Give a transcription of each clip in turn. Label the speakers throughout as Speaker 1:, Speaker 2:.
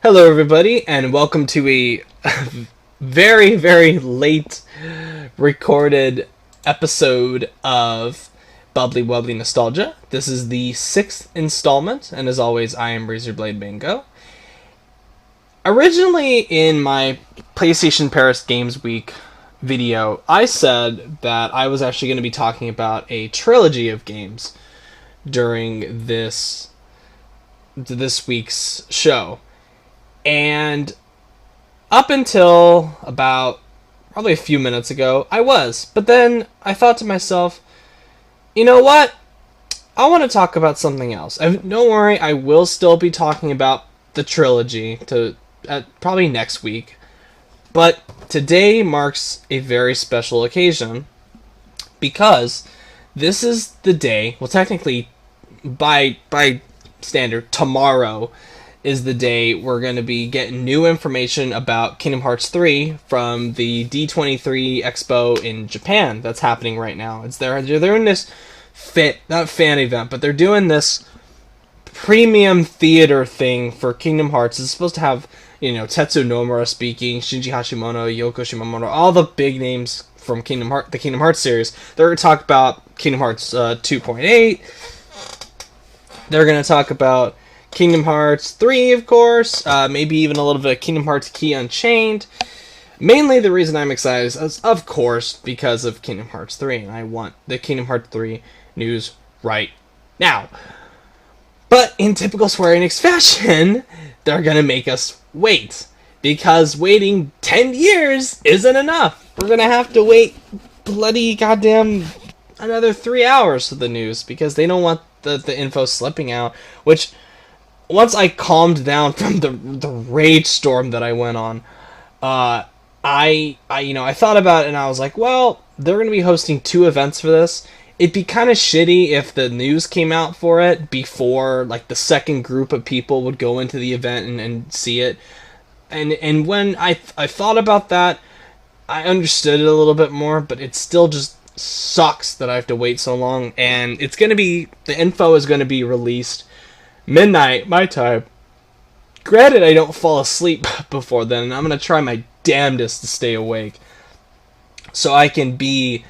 Speaker 1: Hello, everybody, and welcome to a very, very late recorded episode of Bubbly Wubbly Nostalgia. This is the 6th installment, and as always, I am Razorblade Mango. Originally, in my PlayStation Paris Games Week video, I said that I was actually going to be talking about a trilogy of games during this week's show. And up until about probably a few minutes ago, I was. But then I thought to myself, you know what? I want to talk about something else. Don't worry, I will still be talking about the trilogy probably next week. But today marks a very special occasion because this is the day, well, technically, by standard, tomorrow is the day we're going to be getting new information about Kingdom Hearts 3 from the D23 Expo in Japan that's happening right now. They're doing this not fan event, but they're doing this premium theater thing for Kingdom Hearts. It's supposed to have, Tetsu Nomura speaking, Shinji Hashimoto, Yoko Shimomura, all the big names from the Kingdom Hearts series. They're going to talk about Kingdom Hearts 2.8. They're going to talk about Kingdom Hearts 3, of course, maybe even a little bit of Kingdom Hearts Key Unchained. Mainly the reason I'm excited is, of course, because of Kingdom Hearts 3, and I want the Kingdom Hearts 3 news right now. But in typical Square Enix fashion, they're gonna make us wait, because waiting 10 years isn't enough. We're gonna have to wait bloody goddamn another 3 hours for the news, because they don't want the info slipping out, which, once I calmed down from the rage storm that I went on, I thought about it and I was like, well, they're going to be hosting 2 events for this. It'd be kind of shitty if the news came out for it before, like, the second group of people would go into the event and see it. And when I thought about that, I understood it a little bit more, but it still just sucks that I have to wait so long. And the info is going to be released midnight, my time. Granted, I don't fall asleep before then, and I'm going to try my damnedest to stay awake so I can be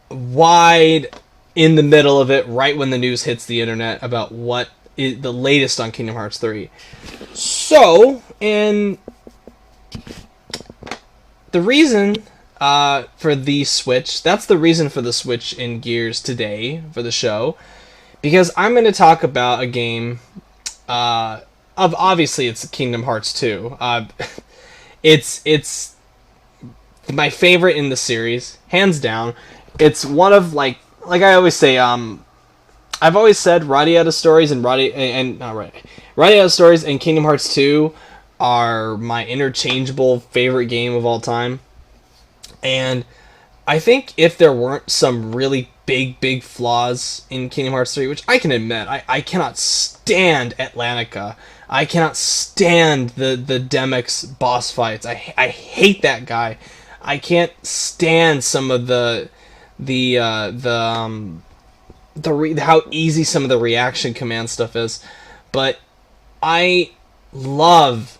Speaker 1: wide in the middle of it right when the news hits the internet about what is the latest on Kingdom Hearts 3. So, and the reason for the Switch, that's the reason for the Switch in Gears today for the show, because I'm going to talk about a game obviously it's Kingdom Hearts 2. It's my favorite in the series, hands down. It's one of, like I always say, I've always said Radiata Stories and Radiata Stories and Kingdom Hearts 2 are my interchangeable favorite game of all time. And I think if there weren't some really big flaws in Kingdom Hearts 3, which I can admit, I cannot stand Atlantica. I cannot stand the Demyx boss fights. I hate that guy. I can't stand some of how easy some of the reaction command stuff is. But I love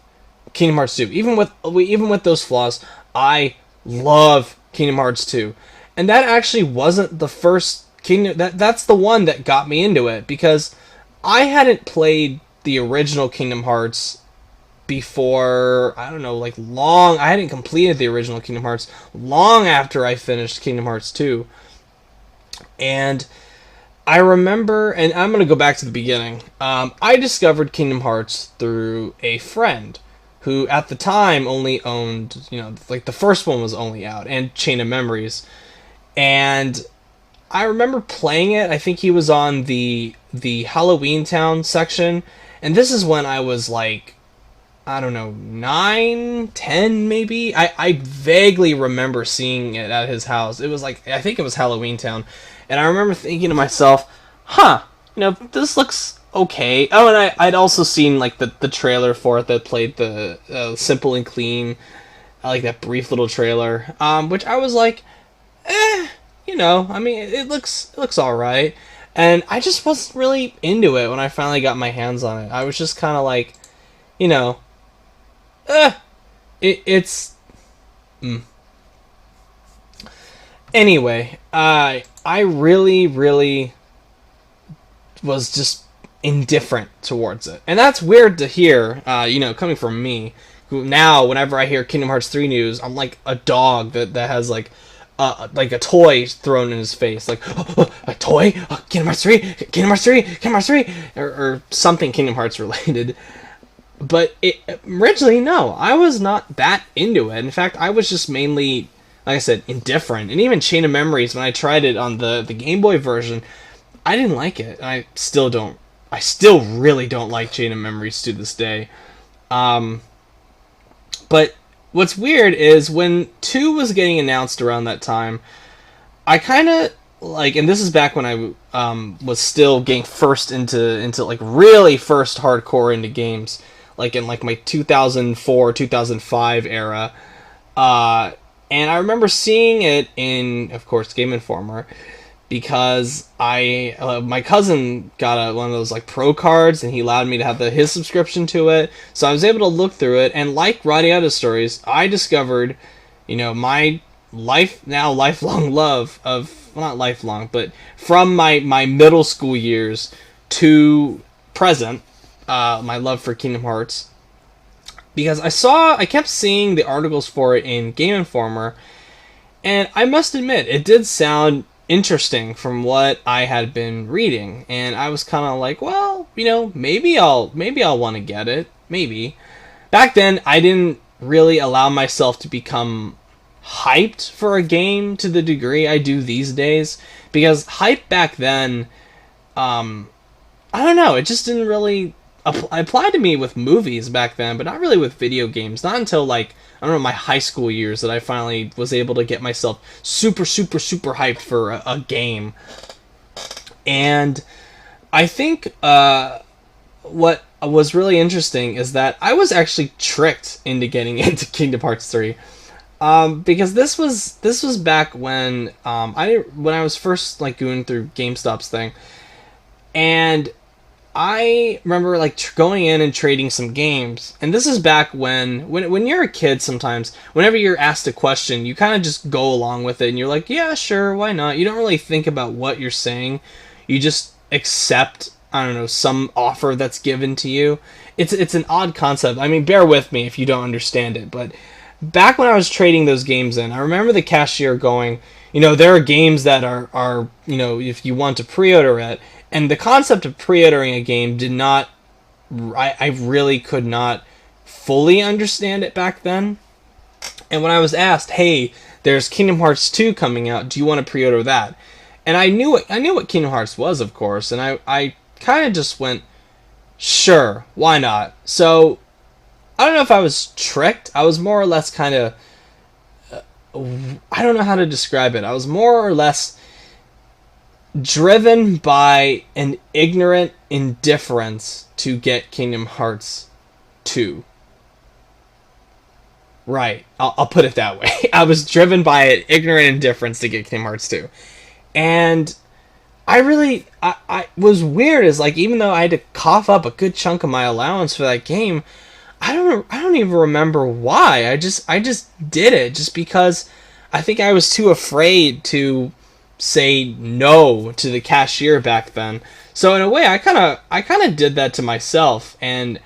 Speaker 1: Kingdom Hearts 2. Even with those flaws, I love Kingdom Hearts 2. And that actually wasn't the first Kingdom... That's the one that got me into it, because I hadn't played the original Kingdom Hearts before, I don't know, I hadn't completed the original Kingdom Hearts long after I finished Kingdom Hearts 2. And I remember, and I'm going to go back to the beginning, I discovered Kingdom Hearts through a friend who at the time only owned, the first one was only out, and Chain of Memories. And I remember playing it. I think he was on the Halloween Town section, and this is when I was like, I don't know, 9, 10 maybe? I vaguely remember seeing it at his house. It was I think it was Halloween Town. And I remember thinking to myself, this looks okay. Oh, and I'd also seen the trailer for it that played the Simple and Clean, that brief little trailer, which I was like, it looks alright. And I just wasn't really into it when I finally got my hands on it. I was just kind of like, it's anyway. I really was just indifferent towards it, and that's weird to hear. Coming from me, who now whenever I hear Kingdom Hearts 3 news, I'm like a dog that has like a toy thrown in his face, like a toy, Kingdom Hearts 3, Kingdom Hearts 3, Kingdom Hearts 3, or something Kingdom Hearts related. But originally, no, I was not that into it. In fact, I was just mainly, like I said, indifferent. And even Chain of Memories, when I tried it on the Game Boy version, I didn't like it. I still don't. I still really don't like Chain of Memories to this day. But what's weird is when 2 was getting announced around that time, I kind of like, and this is back when I was still getting first into like really first hardcore into games, like in like my 2004 2005 era, and I remember seeing it in, of course, Game Informer, because my cousin got one of those like pro cards, and he allowed me to have his subscription to it, so I was able to look through it, and like Radiata Stories, I discovered, my lifelong love of, well, not lifelong, but from my middle school years to present, my love for Kingdom Hearts, because I kept seeing the articles for it in Game Informer, and I must admit, it did sound interesting from what I had been reading, and I was kind of like, well, maybe I'll want to get it, maybe. Back then, I didn't really allow myself to become hyped for a game to the degree I do these days, because hype back then, I don't know, it just didn't really apply to me with movies back then, but not really with video games. Not until like, I don't know, my high school years that I finally was able to get myself super hyped for a game. And I think what was really interesting is that I was actually tricked into getting into Kingdom Hearts 3. Because this was back when when I was first like going through GameStop's thing, and I remember like going in and trading some games. And this is back when you're a kid, sometimes whenever you're asked a question, you kind of just go along with it, and you're like, yeah, sure, why not? You don't really think about what you're saying. You just accept, I don't know, some offer that's given to you. It's an odd concept. I mean, bear with me if you don't understand it, but back when I was trading those games in, I remember the cashier going, there are games that are if you want to pre-order it. And the concept of pre-ordering a game did not, I really could not fully understand it back then. And when I was asked, hey, there's Kingdom Hearts 2 coming out, do you want to pre-order that? And I knew what Kingdom Hearts was, of course, and I kind of just went, sure, why not? So, I don't know if I was tricked. I was more or less kind of, I don't know how to describe it. I was more or less driven by an ignorant indifference to get Kingdom Hearts 2. Right, I'll put it that way. I was driven by an ignorant indifference to get Kingdom Hearts 2. And I was weird, as like, even though I had to cough up a good chunk of my allowance for that game, I don't even remember why. I just did it just because I think I was too afraid to say no to the cashier back then. So in a way, I kind of did that to myself, and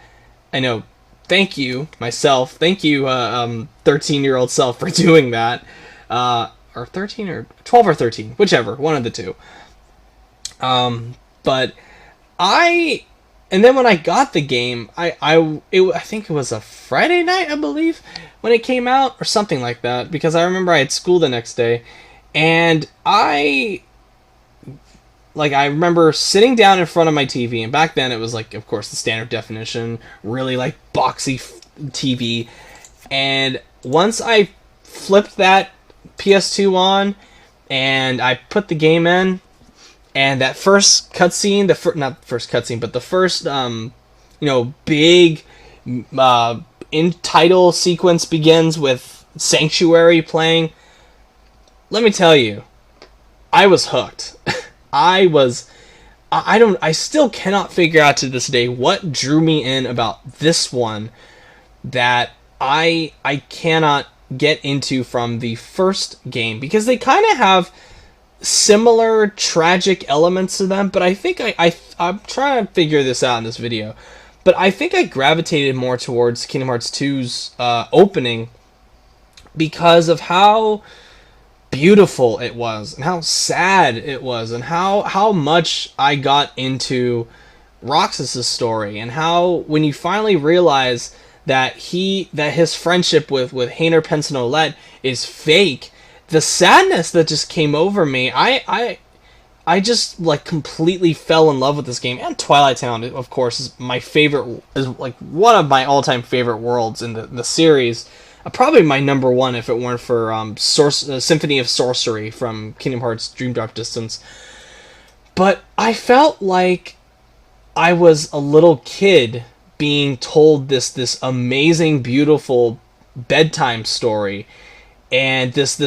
Speaker 1: I know, thank you myself, thank you 13-year-old self for doing that, or 13 or 12 or 13, whichever, one of the two. But and then when I got the game, I think it was a Friday night, I believe, when it came out, or something like that, because I remember I had school the next day, and I remember sitting down in front of my TV, and back then it was like, of course, the standard definition, really like boxy TV, and once I flipped that PS2 on, and I put the game in, and that first cutscene, not first cutscene, but the first, big in title sequence begins with Sanctuary playing. Let me tell you, I was hooked. I still cannot figure out to this day what drew me in about this one that I cannot get into from the first game, because they kind of have similar tragic elements to them, but I think I'm trying to figure this out in this video. But I think I gravitated more towards Kingdom Hearts 2's opening because of how beautiful it was, and how sad it was, and how much I got into Roxas's story, and how when you finally realize that his friendship with Hayner Penson is fake, the sadness that just came over me, I just like completely fell in love with this game. And Twilight Town, of course, is my favorite, is like one of my all-time favorite worlds in the series. Probably my number one if it weren't for Symphony of Sorcery from Kingdom Hearts Dream Drop Distance. But I felt like I was a little kid being told this amazing, beautiful bedtime story, and this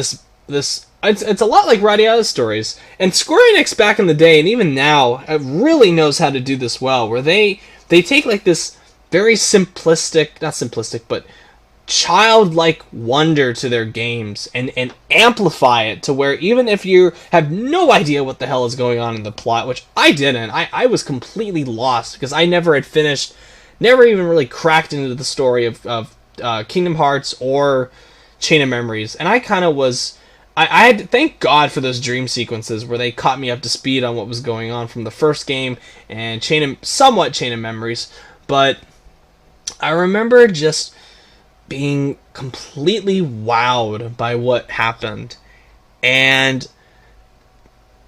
Speaker 1: it's a lot like Radia's stories. And Square Enix back in the day, and even now, really knows how to do this well, where they take like this very simplistic, not simplistic, but childlike wonder to their games and amplify it to where even if you have no idea what the hell is going on in the plot, which I didn't, I was completely lost because I never had finished, never even really cracked into the story of Kingdom Hearts or Chain of Memories, and I kind of was, I had to thank God for those dream sequences where they caught me up to speed on what was going on from the first game and somewhat Chain of Memories. But I remember just being completely wowed by what happened, and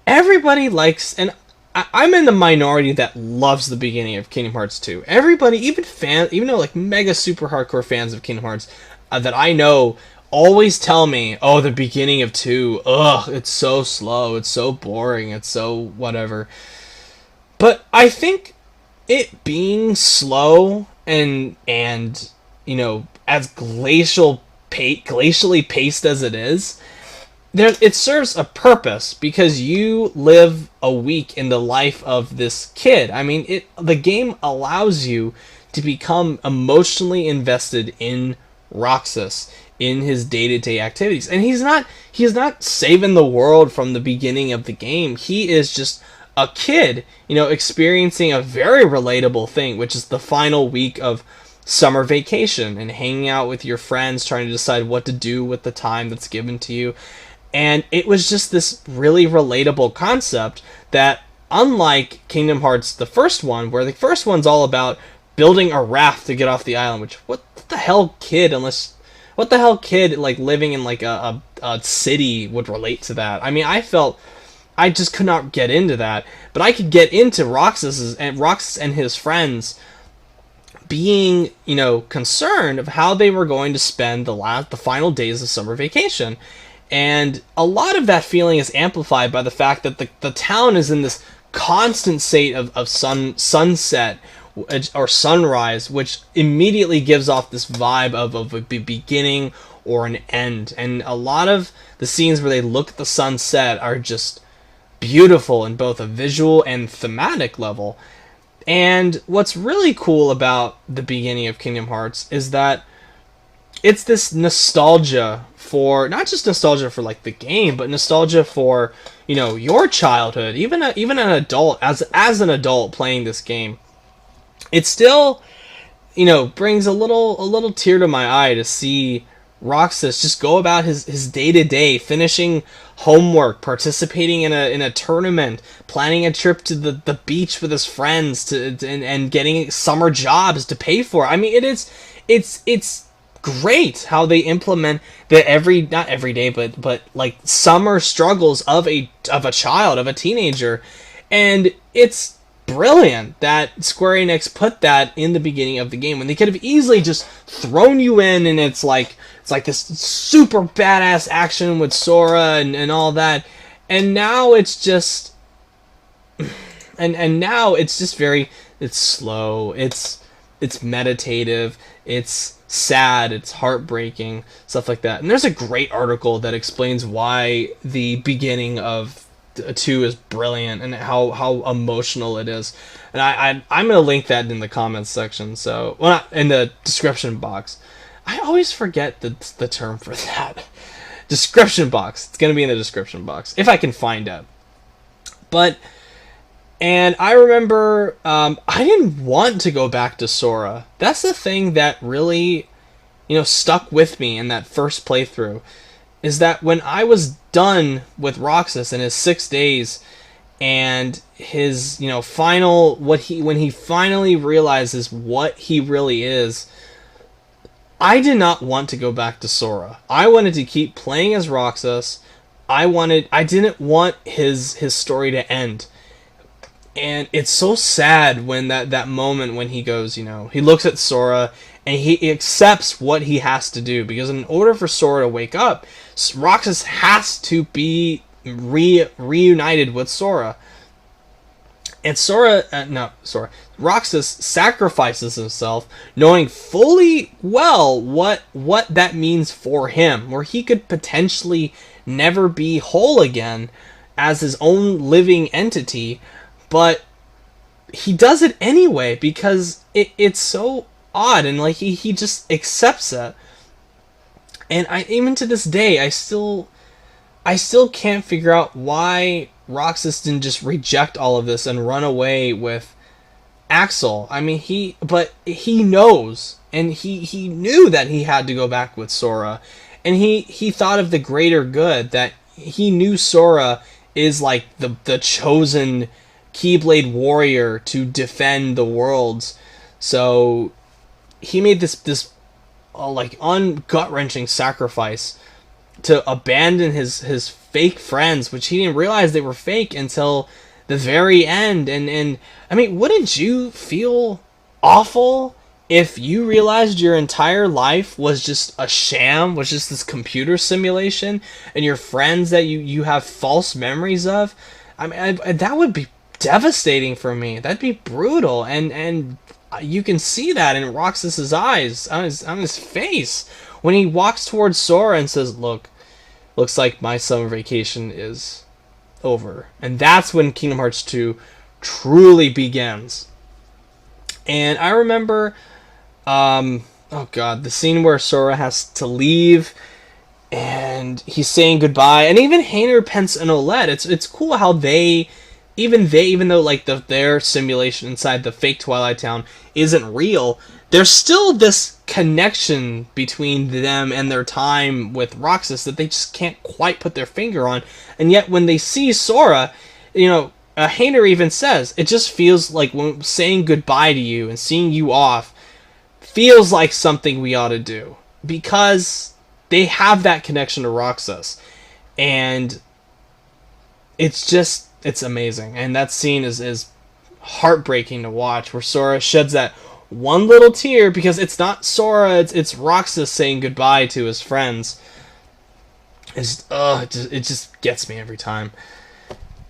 Speaker 1: everybody likes, and I'm in the minority that loves the beginning of Kingdom Hearts 2. Everybody, even though like mega super hardcore fans of Kingdom Hearts that I know, always tell me, oh, the beginning of 2, ugh, it's so slow, it's so boring, it's so whatever. But I think it being slow and you know, as glacially paced as it is, it serves a purpose, because you live a week in the life of this kid. I mean, the game allows you to become emotionally invested in Roxas, in his day-to-day activities. And he's not saving the world from the beginning of the game. He is just a kid, you know, experiencing a very relatable thing, which is the final week of summer vacation and hanging out with your friends, trying to decide what to do with the time that's given to you. And it was just this really relatable concept that, unlike Kingdom Hearts, the first one, where the first one's all about building a raft to get off the island, which, what the hell kid like living in like a city would relate to that? I mean, I felt I just could not get into that, but I could get into Roxas and his friends being, you know, concerned of how they were going to spend the final days of summer vacation. And a lot of that feeling is amplified by the fact that the town is in this constant state of sunset or sunrise, which immediately gives off this vibe of a beginning or an end. And a lot of the scenes where they look at the sunset are just beautiful in both a visual and thematic level. And what's really cool about the beginning of Kingdom Hearts is that it's this nostalgia for, not just nostalgia for like the game, but nostalgia for, you know, your childhood. Even an adult, as an adult playing this game, it still, you know, brings a little tear to my eye to see Roxas just go about his day-to-day, finishing homework, participating in a tournament, planning a trip to the beach with his friends, and getting summer jobs to pay for. I mean, it's great how they implement the not every day, but like summer struggles of a child, of a teenager, and it's brilliant that Square Enix put that in the beginning of the game when they could have easily just thrown you in, and it's like this super badass action with Sora and all that, and now it's just and now it's just it's slow, it's meditative, it's sad, it's heartbreaking, stuff like that. And there's a great article that explains why the beginning of 2 is brilliant and how emotional it is, and I'm gonna link that in the comments section, so, well, not in the description box. I always forget the term for that. Description box. It's going to be in the description box if I can find it. But, and I remember I didn't want to go back to Sora. That's the thing that really, stuck with me in that first playthrough. Is that when I was done with Roxas in his 6 days, and his, final, when he finally realizes what he really is, I did not want to go back to Sora. I wanted to keep playing as Roxas. I didn't want his story to end. And it's so sad when that moment when he goes, he looks at Sora and he accepts what he has to do, because in order for Sora to wake up, Roxas has to be reunited with Sora. And Roxas sacrifices himself, knowing fully well what that means for him, where he could potentially never be whole again as his own living entity, but he does it anyway because it's so odd, and like he just accepts it. And even to this day, I still can't figure out why Roxas didn't just reject all of this and run away with Axel. I mean, he knows, and he knew that he had to go back with Sora, and he thought of the greater good, that he knew Sora is like the chosen Keyblade warrior to defend the worlds. So he made this gut-wrenching sacrifice to abandon his fake friends, which he didn't realize they were fake until the very end. And I mean, wouldn't you feel awful if you realized your entire life was just a sham, was just this computer simulation, and your friends that you have false memories of? I mean, that would be devastating for me. That'd be brutal, and you can see that in Roxas's eyes, on his face, when he walks towards Sora and says, looks like my summer vacation is over. And that's when Kingdom Hearts 2 truly begins. And I remember, the scene where Sora has to leave, and he's saying goodbye, and even Hayner, Pence, and Olette, it's cool how even though like their simulation inside the fake Twilight Town isn't real, there's still this connection between them and their time with Roxas that they just can't quite put their finger on. And yet when they see Sora, Hayner even says, it just feels like when saying goodbye to you and seeing you off feels like something we ought to do, because they have that connection to Roxas. And it's amazing. And that scene is heartbreaking to watch, where Sora sheds that one little tear, because it's not Sora, it's Roxas saying goodbye to his friends. It just gets me every time.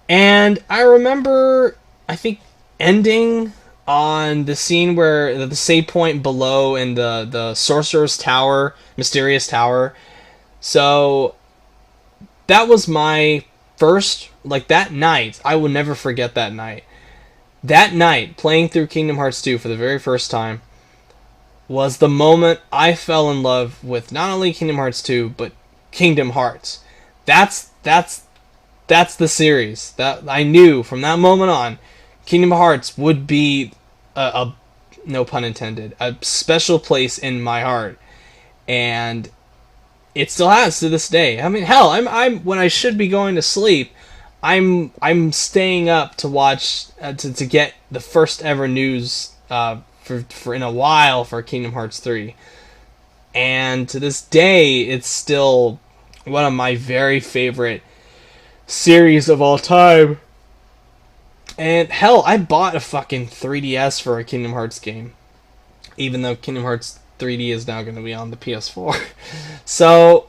Speaker 1: And I remember, I think, ending on the scene where the save point below in the Sorcerer's Tower, Mysterious Tower. So that was my first, that night. I will never forget that night. That night, playing through Kingdom Hearts 2 for the very first time, was the moment I fell in love with not only Kingdom Hearts 2, but Kingdom Hearts. That's the series. That I knew from that moment on, Kingdom Hearts would be a no pun intended, a special place in my heart. And it still has to this day. I mean, hell, I'm when I should be going to sleep, I'm staying up to watch to get the first ever news for in a while for Kingdom Hearts 3. And to this day, it's still one of my very favorite series of all time. And hell, I bought a fucking 3DS for a Kingdom Hearts game, even though Kingdom Hearts 3D is now going to be on the PS4. So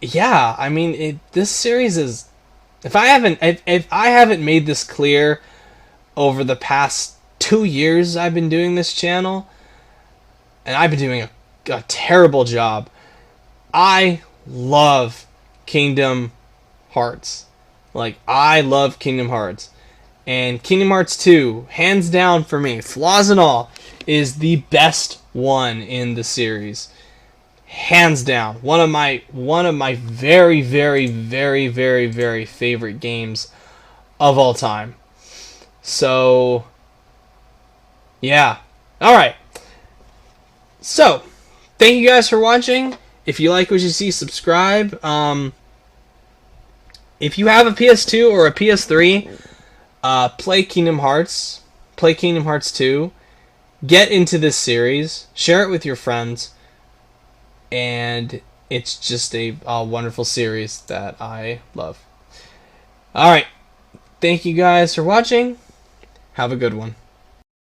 Speaker 1: yeah, I mean, this series is, if I haven't made this clear over the past 2 years I've been doing this channel, and I've been doing a terrible job, I love Kingdom Hearts. I love Kingdom Hearts. And Kingdom Hearts 2, hands down for me, flaws and all, is the best one in the series. hands down, one of my very, very, very, very, very favorite games of all time. So, yeah. Alright. So, thank you guys for watching. If you like what you see, subscribe. If you have a PS2 or a PS3, play Kingdom Hearts. Play Kingdom Hearts 2. Get into this series. Share it with your friends. And it's just a wonderful series that I love. Alright. Thank you guys for watching. Have a good one.